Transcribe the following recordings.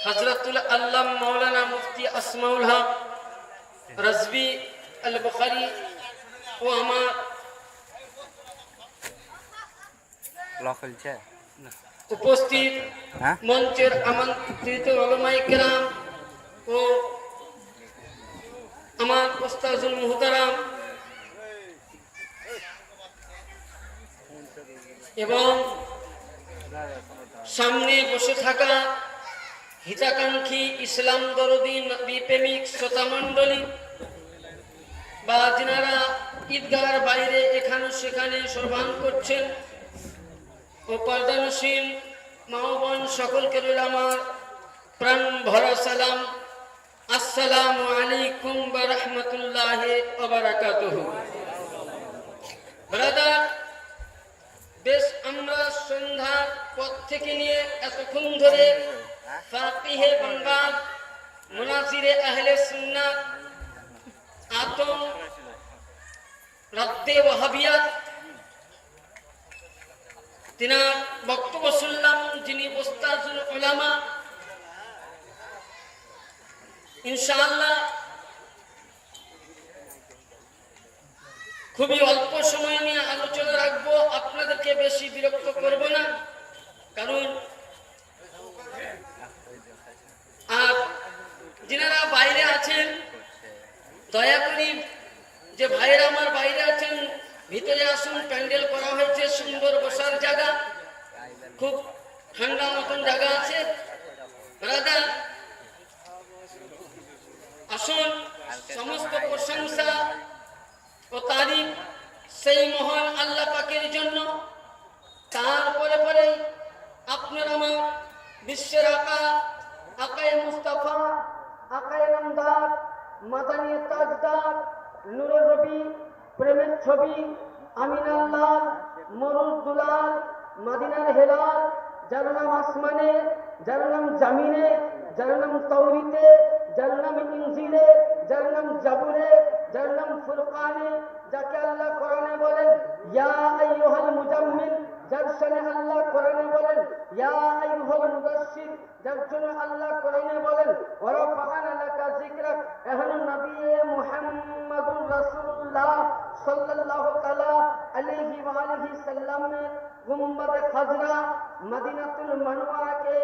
হযরতুল আল্লামা মাওলানা মুফতি আসমাউল হক রাজভী আল বুখারী ও আমার উপস্থিত মঞ্চের আমন্ত্রিত উলামায়ে কেরাম ও আমার উস্তাদুল মুহতারাম এবং সামনে বসে থাকা হিতাকাঙ্ক্ষী ইসলাম দরদী নবী প্রেমিক শ্রোতা মণ্ডলী বা যারা ঈদগাহের বাইরে এখানে সেখানে সরবান করছেন ও পর্দানসীন মা ও বোন সকলকে রইল আমার প্রাণ ভরা সালাম। আসসালামু আলাইকুম ওয়া রাহমাতুল্লাহি ওয়া বারাকাতুহু। ব্রাদার, বেশ আমরা সন্ধ্যার পর থেকে নিয়ে এতক্ষণ ধরে ফাকিহে বাংলার মুনাজিরে আহলে সুন্নাত আতম রাদ্দে ওয়াহাবিয়াত তিনার বক্তব্য শুনলাম, যিনি উস্তাদুল উলামা। ইনশাআল্লাহ খুবই অল্প সময় নিয়ে আলোচনা রাখবো, আপনাদেরকে বেশি বিরক্ত করব না, কারণ আর যিনারা বাইরে আছেন দয়া করি যে ভাইরা আমার বাইরে আছেন ভিতরে আসুন। প্যান্ডেল করা হয়েছে, সুন্দর বসার জায়গা, খুব ঠান্ডা মতন জায়গা আছে। ব্রাদার আসুন, সমস্ত প্রশংসা ও তারিফ সেই মহান আল্লাহ পাকের জন্য। তারপরে পরে আপনার আমার বিশ্বের আকা আকায়ে মুস্তাফা, আকায়ে নামদার, মাদানী তাজদার, নূরের রবি, প্রেমের ছবি, আমিনার লাল, মরুর দুলাল, মদিনার হেলাল, যার নাম আসমানে, যার নাম জামিনে, যার নাম তাওরীতে, যার নাম ইনজিলে, যার নাম জাবুরে, যার নাম ফুরকানে, যাকে আল্লাহ কোরআনে বলেন ইয়া আইয়ুহাল মুজাম্মিল, যার শানে আল্লাহ কোরআনে বলেন ইয়া আইয়ুহাল মুদাশশির, যার জন্য আল্লাহ কোরআনে বলেন ওয়া রাফা'না লাকা যিকরাক। এখন নবী মুহাম্মদুর রাসূলুল্লাহ সাল্লাল্লাহু তাআলা আলাইহি ওয়া আলিহি সাল্লামের গুম্বাদে খাজরা মদিনাতুল মুনাওয়ারাকে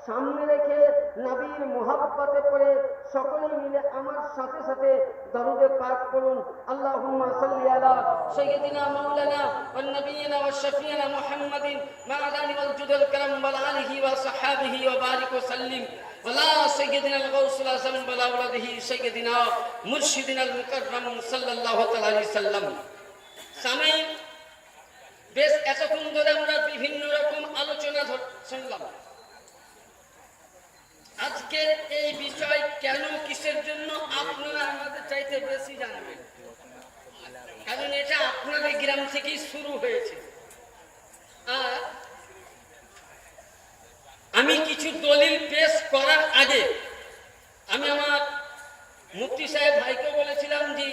সামনে রেখে নবীর মুহাব্বতে পড়ে সকলে মিলে আমার সাথে সাথে দরুদে পাক করুন। আল্লাহুম্মা সাল্লি আলা সাইয়্যিদিনা মাওলানা ওয়া নবিয়িনা ওয়া শাফিয়িনা মুহাম্মাদিন মা আলানি ওয়াল জুদুল কারাম ওয়া আলিহি ওয়া সাহাবিহি ওয়া বারিক ওয়া সাল্লিম ওয়ালা সাইয়্যিদিনা আল গাউসুল আযম ওয়া আওলাদিহি সাইয়্যিদিনা মুরশিদিনা আল মুকাররম সাল্লাল্লাহু তাআলা আলাইহি সাল্লাম। সামঈন, বেশ এতক্ষণ ধরে আমরা বিভিন্ন রকম আলোচনা শুনলাম। আজকে এই বিষয় কেন কিসের জন্য আপনারা আমাদের চাইতে বেশি জানবেন, কারণ এটা আপনাদের গ্রাম থেকেই শুরু হয়েছে। আর আমি কিছু দলিল পেশ করার আগে আমি আমার মুফতি সাহেব ভাইকে বলেছিলাম যে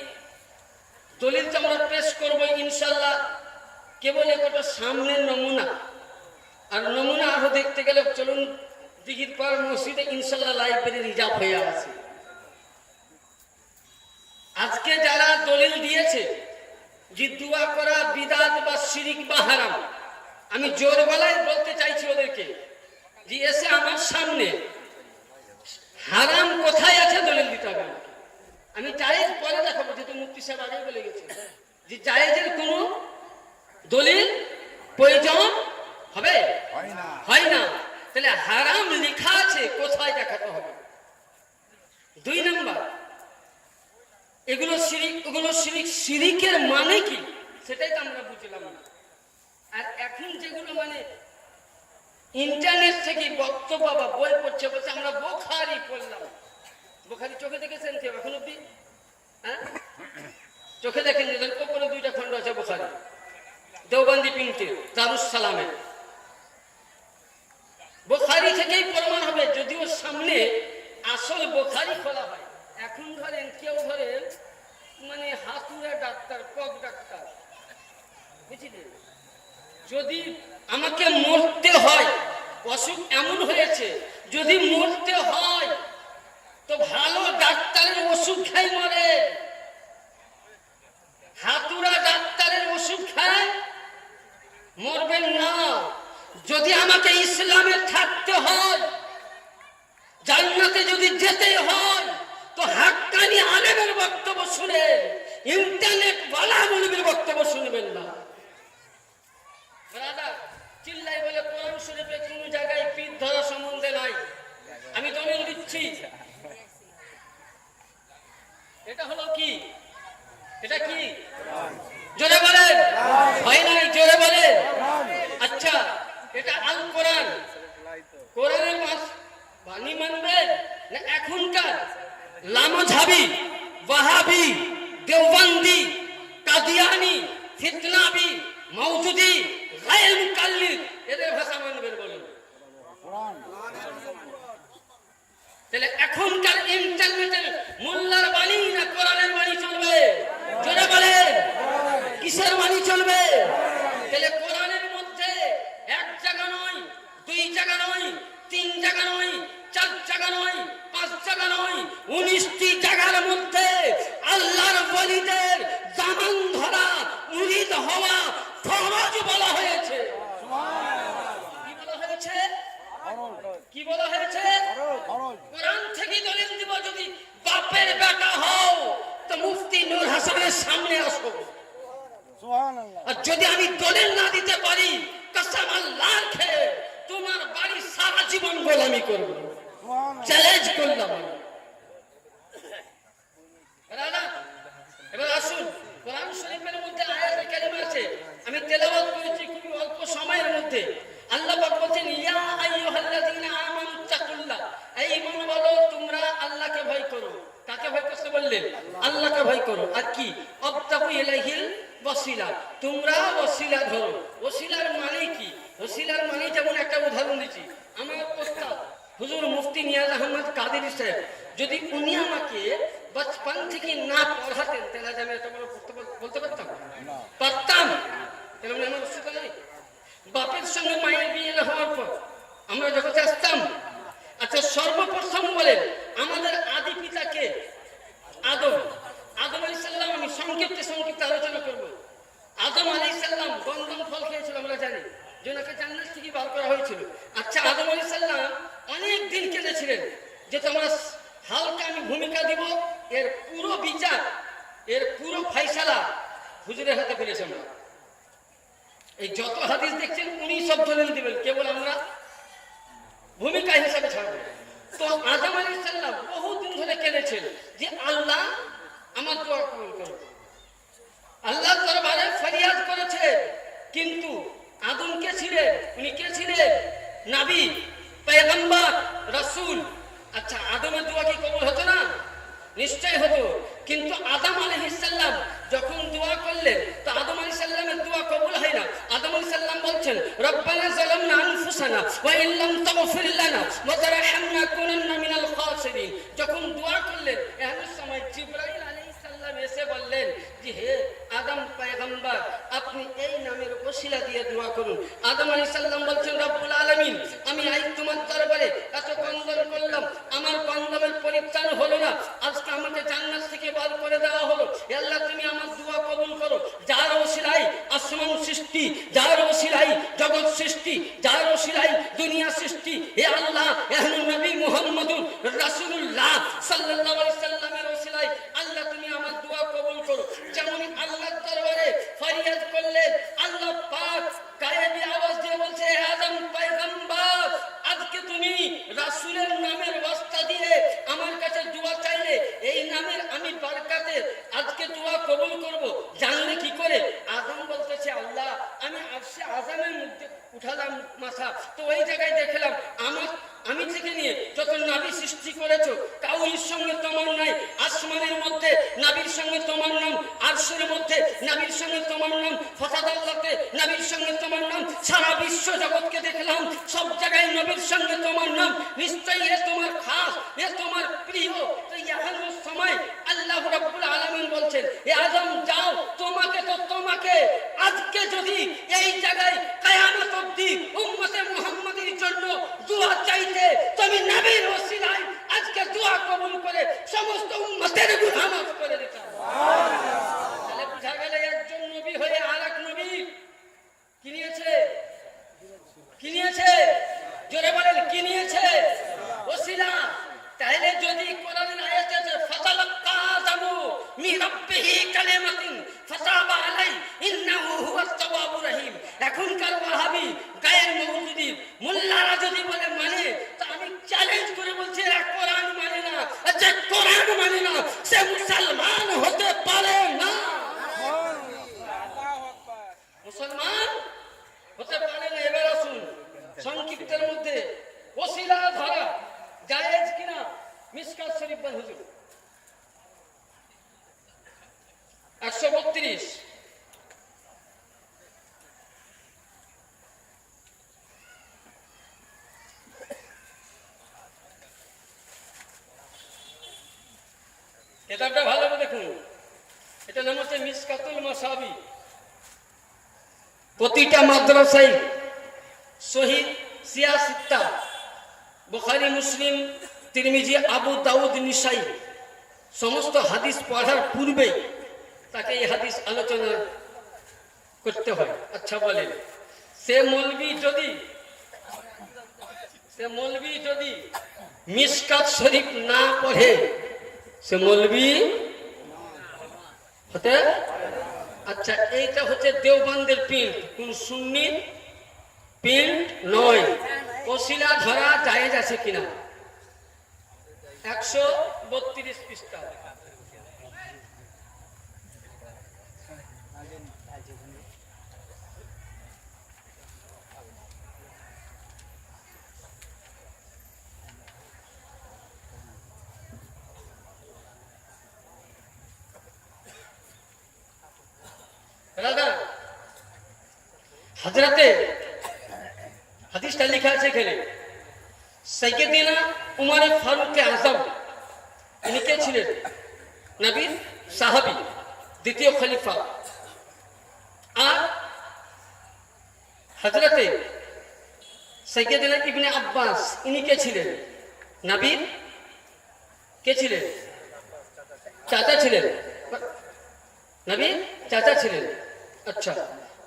দলিলটা আমরা পেশ করবো ইনশাল্লাহ, কেবল একটা সামনের নমুনা, আর নমুনা আরো দেখতে গেলে চলুন দিঘির পাড় মসজিদে ইনশাল্লাহ লাইব্রেরি রিজার্ভ হয়ে আছে। আজকে যারা দলিল দিয়েছে যে দোয়া করা বিদআত বা শিরক বা হারাম, আমি জোর গলায় বলতে চাইছি ওদেরকে যে এসে আমার সামনে হারাম কোথায় আছে দলিল দিতে হবে। আমি জায়েজ পরে দেখাবো, যেহেতু মুফতি সাহেব আগে বলে গেছে যে জায়েজের কোনো দলিল প্রয়োজন হবে হয় না। তাহলে হারাম লেখা আছে কোথায় দেখাতে হবে। 2 নম্বর, এগুলো শিরিক, ওগুলো শিরিক, শিরিকের মানে কি সেটাই তো আমরা বুঝলাম না। আর এখন যেগুলো মানে ইন্টারনেট থেকে বক্তব্য বা বই পড়ছে, বলছে আমরা বুখারী পড়লাম। বুখারী চোখে দেখেছেন কেউ এখন অব্দি? হ্যাঁ, চোখে দেখেন, ওপরে 2টা খণ্ড আছে বুখারী, দেওবন্দি প্রিন্টে, দারুস সালামের। বুখারী থেকেই প্রমাণ হবে, যদিও সামনে আসল বুখারী খোলা হয়। এখন ধরেন কেউ ধরেন মানে হাতুড়া ডাক্তার, কক ডাক্তার, বুঝলেন, যদি আমাকে মরতে হয়, অসুখ এমন হয়েছে যদি মরতে হয় তো ভালো ডাক্তারের ওষুধ খাই মরে, হাতুড়া ডাক্তারের ওষুধ খায় মরবেন না। যদি আমাকে ইসলামে থাকতে হয়, জান্নাতে যদি যেতে হয়, তো হাক্কানি আলেমের বক্তব্য শুনে, ইন্টারনেট ওয়ালা মুলবির বক্তব্য শুনবেন না। ব্রাদার চিল্লাই বলে কোরআন শরীফে কোন জায়গায় পীর ধরা সম্বন্ধে নাই। আমি দলিল দিচ্ছি। এটা হলো কি? এটা কি? জোরে বলেন। হয় নাই, জোরে বলেন। আচ্ছা, এটা আল কোরআন, কোরআনের বাণী মানবেন না এখনকার লামাঝাবি, ওয়াহাবি, দেওবন্দি, কাদিয়ানি, ফিতনাবি, মওদুদি, গায়র মুকাল্লিদ এদের ভাষা মানবেন বলুন? তাহলে এখনকার ইন্টারনেটের মোল্লার বাণী না কোরআনের বাণী চলবে? জোরে বলেন, কিসের বাণী চলবে? তাহলে কোরআনের মধ্যে এক জায়গা নয়, দুই জায়গা নয়, তিন জায়গা নয়, চার জায়গা নয়, পাঁচ জায়গা নয়, 19টি জায়গার মধ্যে আল্লাহর ওলিদের জামান ধরা, মুরিদ হওয়া ফরজ বলা হয়েছে। কি বলা হয়েছে? কি বলা হয়েছে? কোরআন থেকে দলিল দিব। যদি বাপের বেটা হও তো মুফতি নূর হাসানের সামনে আসো। আর যদি আমি দলিল না দিতে পারি, কসম আল্লাহর খেয়ে তোমার বাড়ি সারা জীবন গোলামি করব। চ্যালেঞ্জ করলাম। এবার আসুন, কোরআন শরীফের মধ্যে আয়াতে কারিমা আছে, আমি তেলাওয়াত করেছি খুবই অল্প সময়ের মধ্যে। আল্লাহ পাক বলেন, ইয়া আইয়ুহাল্লাযীনা আমানু তাকুল্লাহ, এই ঈমান বলো তোমরা আল্লাহকে ভয় করো। কাকে ভয় করতে বললেন? আল্লাহকে ভয় করো। আর কি? আবতাগু ইলাইহিল ওয়াসিলা, তোমরা ওয়াসিলা ধরো। ওসিলার মানে কি? ওসিলার মানে যেমন একটা উদাহরণ দিচ্ছি, আমার ওস্তাদ হুজুর মুফতি নিয়াজ আহমদ কাদেরী সাহেব, যদি উনি আমাকে বচপন থেকে না পড়াতেন তাহলে আমি এত বড় বলতে পারতাম? পারতাম। তাহলে আমার অসুবিধা নেই। বাপের সঙ্গে মায়ের বিয়ে হওয়ার পর আমরা যখন আসতাম, আচ্ছা সর্বপ্রথম বলেন আমাদের আদি পিতাকে আদম, আদম আলাইহিস সালাম। আমি সংক্ষিপ্ত আলোচনা করব। আদম আলাইহিস সালাম গন্ধম ফল খেয়েছিল, আমরা জানি, জোনাকে জান্নাত থেকে বার করা হয়েছিল। আচ্ছা, আদম আলাইহিস সালাম অনেক দিন কেঁদেছিলেন যে তোমার হালকা আমি ভূমিকা দিব, এর পুরো বিচার, এর পুরো ফাইসালা হুজুরের হাতে ফেলেছে। আমরা এই যত হাদিস দেখছেন উনি সব দলিল দিবেন, কেবল আমরা ভূমিকা হিসাবে ছাড়বো। তো আদম আলাইহিস সালাম বহুদিন ধরে কেঁদেছেন যে আল্লাহ আমার দোয়া কবুল করো। আল্লাহ দরবারে ফরিয়াদ করেছে, কিন্তু আদম কে ছিলেন? উনি কে ছিলেন? নবী, পয়গম্বর, রাসূল। আচ্ছা, আদমের দোয়া কি কবুল হতো না? নিশ্চয় হতো। কিন্তু আদম আলাইহিস সালাম যখন দোয়া করলেন, তো আদম আলাইহিস সালামের দোয়া কবুল হয় না। আদম আলাইহিস সালাম বলছেন, রব্বানা যালামনা আনফুসানা ওয়া ইন লাম তাগফির লানা ওয়া তারহামনা কুনান্না মিনাল খাসিরিন। যখন দোয়া করলেন, এমন সময় জিবরাইল আলাইহিস সালাম এসে বললেন যে হে আদম পয়গম্বর, আপনি এই নামের ওসিলা দিয়ে দোয়া করুন। আদম আলাইহিস সালাম বলছেন, রব্বুল আলামিন, আমি আজ তোমার দরবারে এত কন্দন করলাম, আমার কন্দনের পরিত্রাণ হলো না, আজকে আমাকে জান্নাত থেকে বার করে দেওয়া হলো। হে আল্লাহ, তুমি আমার দোয়া কবুল করো। যার ওসিলায় আসমান সৃষ্টি, যার ওসিলায় জগৎ সৃষ্টি, যার ওসিলায় দুনিয়া সৃষ্টি, হে আল্লাহ, এহনুন নবী মুহাম্মদুর রাসূলুল্লাহ সাল্লাল্লাহু আলাইহি সাল্লামের ওসিলায় আল্লাহ তুমি আমার দোয়া কবুল করো। যেমন আল্লাহর দরবারে ফরিয়াদ করলেন, আল্লাহ পাক গায়েবী আওয়াজ দিয়ে বলছে, হে আদম পয়গম্বর, আজকে তুমি রাসূলের নামের ওয়াস্তা দিয়ে আমার কাছে দোয়া চাইলে, এই নামের আমি বরকতে আজকে দোয়া কবুল করব। জানলে কি করে? আদম বলতেছে, আল্লাহ আমি আরশে আযমের মধ্যে উঠালাম মাথা, তো ওই জায়গায় দেখলাম আমি থেকে নিয়ে যত নবী সৃষ্টি করেছো কাউরির সঙ্গে তোমার নাই। আসমানের মধ্যে নবীর সঙ্গে তোমার নাম, আরশের মধ্যে নবীর সঙ্গে তোমার নাম, ফাতাদাল্লাতে নবীর সঙ্গে তোমার নাম, সারা বিশ্ব জগৎকে দেখলাম সব জায়গায় নবীর সঙ্গে তোমার নাম। নিশ্চয়ই এ তোমার খাস, এ তোমার প্রিয়। তো এমন সময় আল্লাহ রাব্বুল আলামিন বলছেন, হে আদম যাও, তোমাকে আজকে যদি এই জায়গায় কিয়ামত অবধি উম্মতে মুহাম্মাদীর জন্য দোয়া চাইতে তুমি কি নিয়েছে? ওসিলা। তাহলে যদি কোরআনের আয়াতে আছে ফাতালাক্কা আদমু মিন রাব্বিহি কালিমাতিন ফাতাবা আলাই ইন্নাহু হুয়াত তাওয়াবুর রহিম। এখনকার ওয়াহাবি গায়ের মওদুদি মোল্লারা যদি বলে মানে, তা আমি চ্যালেঞ্জ করে বলছি এরা কোরআন মানে না। যে কোরআন মানে না সে মুসলমান হতে পারে না। মুসলমান হতে পারে না। এবার আসুন সংক্ষিপ্তের মধ্যে ওসিলা ধরা জায়েজ কিনা মিশকাত শরীফ বল হুজুর 132। কিতাবটা ভালো করে দেখুন। এটা নাম হচ্ছে মিশকাতুল মাসাবি। প্রতিটা মাদ্রাসায় সহিহ সিয়াসিত্তা বুখারী, মুসলিম, তিরমিজি, আবু দাউদ, নিসাই সমস্ত হাদিস পড়ার পূর্বে তাকে এই হাদিস আলোচনা করতে হয়। আচ্ছা বলেন, সে মৌলবি যদি মিশকাত শরীফ না পড়ে সে মৌলবি হতে? আচ্ছা, এইটা হচ্ছে দেওবন্দের প্রিন্ট, কোন সুন্নি প্রিন্ট নয়। ওসিলা ধরা জায়েজ আছে কিনা 132 পৃষ্ঠা। হযরতে হাদিসটা লেখা আছে এখানে, সাইয়েদিনা উমর ফারুক আযম ইনি কে ছিলেন? নবীর সাহাবী, দ্বিতীয় খলিফা। আর হযরতে সাইয়েদিনা ইবনে আব্বাস ইনি কে ছিলেন? নবীর কে ছিলেন? চাচা ছিলেন। নবীর চাচা ছিলেন। আচ্ছা,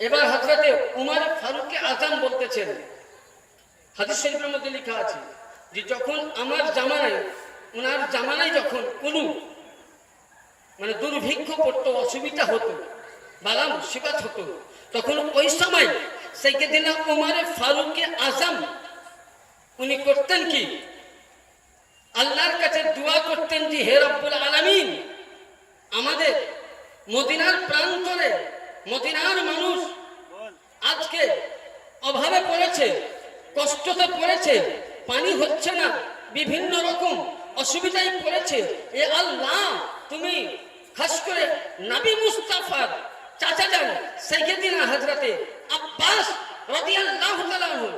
এবার হযরতে উমর ফারুক আযম বলতেছেন, হাদিস শরীফের মধ্যে লেখা আছে যে যখন আমার জামানায়, ওনার জামানায় যখন কোনো মানে দুর্ভিক্ষ পড়তো, অসুবিধা হতো, বালা মুসিবত হতো, তখন ওই সময় সাইয়েদিনা উমর ফারুক আযম উনি করতেন কি? আল্লাহর কাছে দোয়া করতেন যে হে রব্বুল আলামিন, আমাদের মদিনার প্রান্তরে মদিনার মানুষ আজকে অভাবে পড়েছে, কষ্টতে পড়েছে, পানি হচ্ছে না, বিভিন্ন রকম অসুবিধায় পড়েছে। এ আল্লাহ, তুমি খাস করে নবী মুস্তাফার চাচা যান সাইয়েদিনা হযরতে আব্বাস রাদিয়াল্লাহু তাআলা আনহু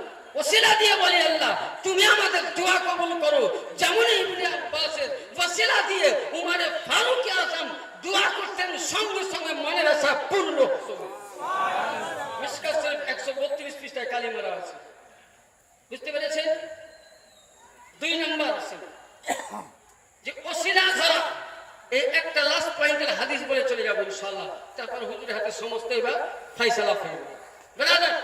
ওসিলা দিয়ে বলি, আল্লাহ তুমি আমাদের দোয়া কবুল করো। যেমন ইবনে আব্বাসের ওসিলা দিয়ে উমর ফারুক আযম দোয়া করতেন, সঙ্গে সঙ্গে মনের আশা পূর্ণ হতো। মিশকাত শরীফ 132 পৃষ্ঠায় কালিমা আছে। বুঝতে পেরেছেন? 2 নম্বর আছে যে ওসিলা ধরা। এই একটা লাস্ট পয়েন্টের হাদিস বলে চলে যাবো ইনশাআল্লাহ, তারপর হুজুরের হাতে সমস্ত এবার ফয়সালা হয়ে যাবে। ব্রাদার,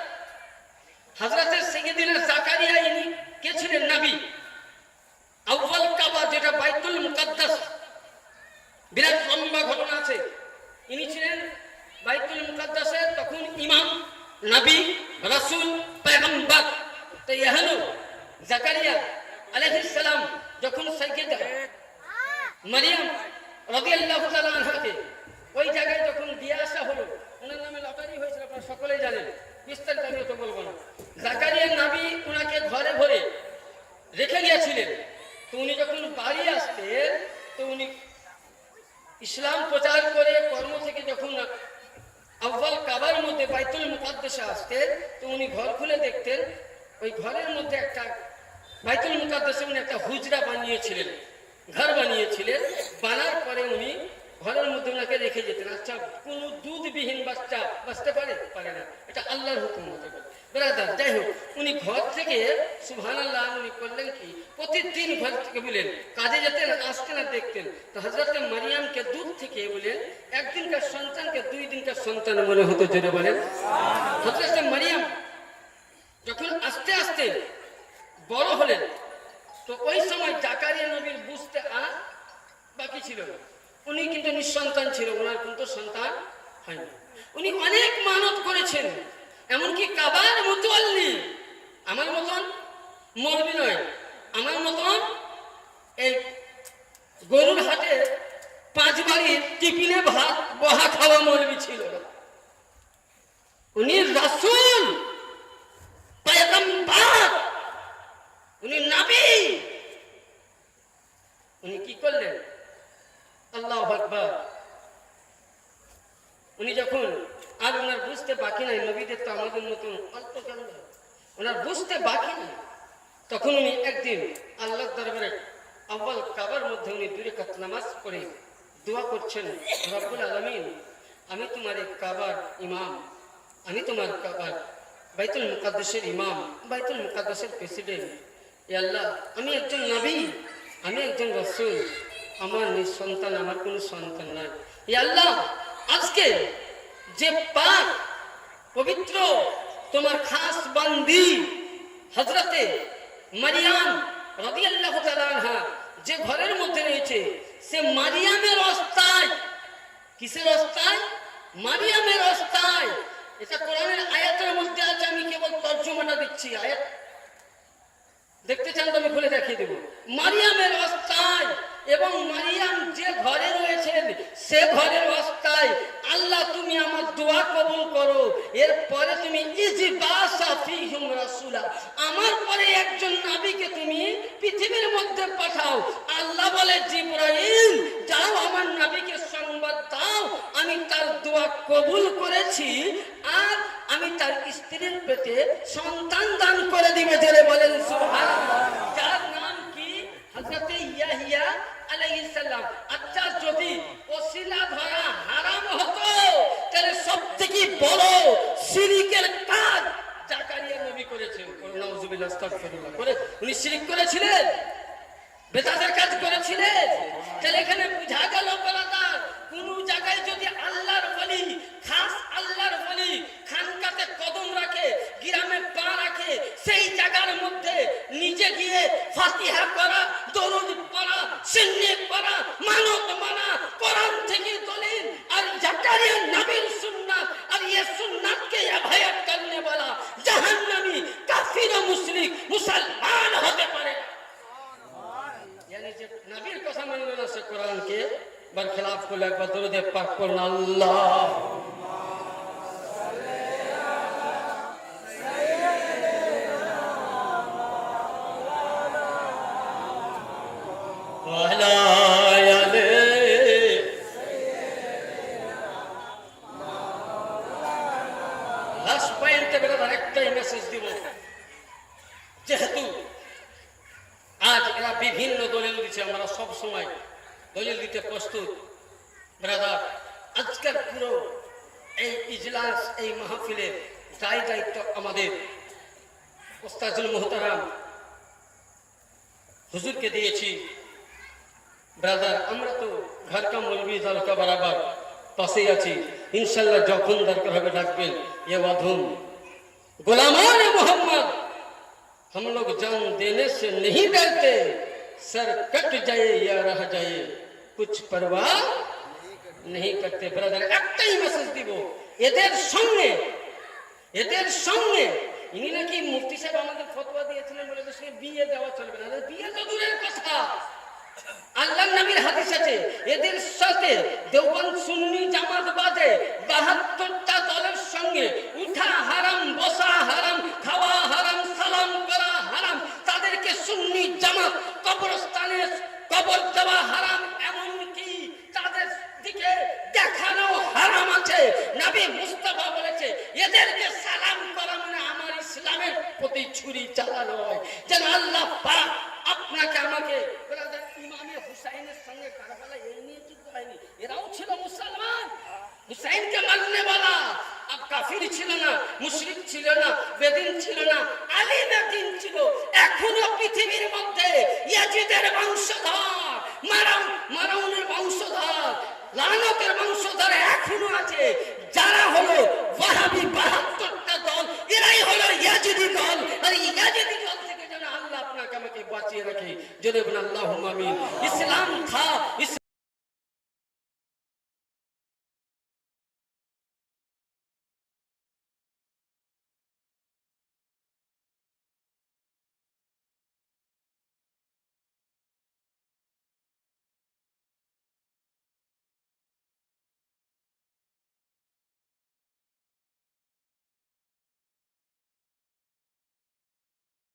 হযরত সাইয়েদিনা জাকারিয়া ইনি কে ছিলেন? নবী। আউয়াল কাবা যেটা বাইতুল মুকাদ্দাস, বিরাট লম্বা ঘটনা আছে। ইনি ছিলেন বাইতুল মুকাদ্দাসের তখন ইমাম, নবী, রাসূল, পয়গম্বর। তো ইহানো জাকারিয়া আলাইহিস সালাম যখন সাইয়েদা মারিয়াম রাদিয়াল্লাহু তাআলা আনহাকে ওই জায়গায় যখন দিয়ে আসা হলো, ওনার নামে লটারি হয়েছিল, আপনারা সকলেই জানেন, বিস্তারিত আমি তো বলবো না। জাকারিয়া নবী ওনাকে ঘরে ঘরে রেখে গিয়েছিলেন। তো উনি যখন বাড়ি আসতেন, তো উনি ইসলাম প্রচার করে কর্ম থেকে যখন আউয়াল কাবার মধ্যে বাইতুল মুকাদ্দাসে আসতেন, তো উনি ঘর খুলে দেখতেন ওই ঘরের মধ্যে একটা বাইতুল মুকাদ্দাসে উনি একটা হুজরা বানিয়েছিলেন, ঘর বানিয়েছিলেন। বানার পরে উনি ঘরের মধ্যে ওনাকে রেখে যেতেন। আচ্ছা, কোনো দুধবিহীন বাচ্চা বাঁচতে পারে না, এটা আল্লাহর হুকুম হতে পারে। ব্রাদার, যাই হোক, উনি ঘর থেকে সুবহানাল্লাহ উনি করলেন কি, প্রতিদিন ঘর থেকে বলেন কাজে যেতেন, আসতেন আর দেখতেন। তো হযরত মারিয়ামকে দুধ থেকে বলেন একদিনকার সন্তানকে 2 দিনকার সন্তান মনে হতো। জোরে বলেন। হযরত মারিয়াম যখন আস্তে আস্তে বড় হলেন, তো ওই সময় জাকারিয়া নবীর বুঝতে আর বাকি ছিল না। উনি কিন্তু নিঃসন্তান ছিল, ওনার কিন্তু সন্তান হয়নি। উনি অনেক মানত করেছেন, এমনকি কাবার মুতাওয়াল্লি, আমার মতন মরবি নয়, আমার মতন এই গরুর হাটে 5 বাড়ির টিফিনে ভাত বহা খাওয়া মরবি ছিল না। উনি রাসূল, পয়গম্বর, উনি নবী। উনি কি করলেন? আল্লাহু আকবার। উনি যখন আর ওনার বুঝতে বাকি নাই, নবীদের তো আমাদের মতন অল্প জ্ঞান, ওনার বুঝতে বাকি নাই, তখন উনি একদিন আল্লাহর দরবারে আউয়াল কাবার মধ্যে উনি 2 রাকাত নামাজ পড়ে দোয়া করছেন, রব্বুল আলামিন, আমি তোমার এই কাবার ইমাম, আমি তোমার কাবার বাইতুল মুকাদ্দাসের ইমাম, বাইতুল মুকাদ্দাসের প্রেসিডেন্ট। এ আল্লাহ, আমি একজন নবী, আমি একজন রাসূল, আমার নিঃসন্তান, আমার কোনো সন্তান নাই। এ আল্লাহ, আজকে যে পাক পবিত্র তোমার খাস বান্দি হযরতে মারিয়াম রাদিয়াল্লাহু তাআলা আনহা যে ঘরের মধ্যে রয়েছে, সে মারিয়ামের অবস্থায়, কিসের অবস্থায়? মারিয়ামের অবস্থায়। এটা কোরআনের আয়াতের মধ্যে আছে, আমি কেবল তর্জমাটা দিচ্ছি। আয়াত দেখতে চান তো আমি খুলে দেখিয়ে দেব। মারিয়ামের অবস্থায়, এবং মারিয়াম যে ঘরে রয়েছেন সে ঘরের অবস্থায় আল্লাহ তুমি আমার দোয়া কবুল করো, এরপরে তুমি ইজবাসা ফীহিম রাসূলা, আমার পরে একজন নবীকে তুমি পৃথিবীর মধ্যে পাঠাও। আল্লাহ বলে, জিবরাইল যাও আমার নবীকে সংবাদ দাও, আমি তার দোয়া কবুল করেছি, আর আমি তার স্ত্রীর পেটে সন্তান দান করে দিবে। জেলে বলেন সুবহানাল্লাহ। যার নাম কি? হযরতে ইয়াহইয়া আলাইহিস সালাম। আচ্ছা, যদি ওসিলা ধরা হারাম হতো, তাহলে সবথেকে বড় শিরকের কাজ জাকারিয়া নবী করেছেন। নাউযুবিল্লাহ, আস্তাগফিরুল্লাহ। করে উনি শিরক করেছিলেন, বেদাতের কাজ করেছিলেন। তাহলে এখানে বুঝা গেল ব্রাদার, কোন জায়গায় যদি আল্লাহর ওলি, খাস আল্লাহর ওলি খানকাতে কদম রাখে, গ্রামে পা রাখে, সেই জায়গার মধ্যে নিজে গিয়ে ফাতিহা করা, দরুদ পড়া, সিন্নি পড়া, মানত মানা, কোরআন থেকে দলিল, আর জাকারিয়া নবীর সুন্নাত, আর ये সুন্নাত के अभयत करने वाला জাহান্নামী, কাফির ও মুশরিক মুসলমান হতে পারে। यानी যে নবীর কথা মানলো না, সে কোরআনকে বরখলাফ করলো। একবার দরুদ পাক পড়ুন, আল্লাহ যেহেতু আজ এরা বিভিন্ন দলিল দিচ্ছে, আমরা সব সময় দলিল দিতে প্রস্তুত। ব্রাদার, আজকের পুরো এই ইজলাস, এই মাহফিলের দায় দায়িত্ব আমাদের ওস্তাদুল মুহতারাম হুজুরকে দিয়েছি। ব্রাদার, আমরা তো ঘর কা মৌলবি দরকার বরাবর পাশেই আছি, ইনশাল্লাহ যখন দরকার হবে ডাকবেন। ये वाधुम गुलामान मोहम्मद, हम लोग जान देने से नहीं डरते, सर कट जाए या रह जाए कुछ परवाह नहीं करते। ब्रादार, একটাই মেসেজ দিব এদের সঙ্গে। ইনি নাকি মুফতি সাহেব আমাদের ফতোয়া দিয়েছিলেন বলে তো সে বিয়ে দেওয়া চলবে না। বিয়ে তো দূরের কথা, আল্লাহর নবীর হাদিস আছে, এদের সাথে দেওবন্দ সুন্নি জামাত বাদে 72টা দলের সঙ্গে উঠা হারাম, বসা হারাম, খাওয়া হারাম, সালাম করা হারাম, তাদেরকে সুন্নি জামাত কবরস্থানে কবর দেওয়া হারাম, এমনকি তাদের দিকে দেখানো হারাম আছে। নবী মুস্তাফা বলেছে, এদেরকে সালাম করা মানে আমার ইসলামের প্রতি ছুরি চালানো হয়। যেন আল্লাহ পাক আপনাকে আমাকে, ইমামে হুসাইনের সঙ্গে কারবালায় এই নিয়ে যুদ্ধ হয়নি, এরাও ছিল মুসলমান, হুসাইনকে মাননে वाला। আর কাফির ছিল না, মুশরিক ছিল না, বেদিন ছিল না, আলিম একদিন ছিল। এখনো পৃথিবীর মধ্যে ইয়াজিদের বংশধর, মারাউনের বংশধর, লানতের বংশধর এখনো আছে, যারা হলো ওয়াহাবি 72টা দল, এরাই হলো ইয়াজিদি দল। আর ইয়াজিদি দল থেকে যেন আল্লাহ আপনাকে আমাকে বাঁচিয়ে রাখে। যদি বলেন আল্লাহুম্মা আমিন। ইসলাম था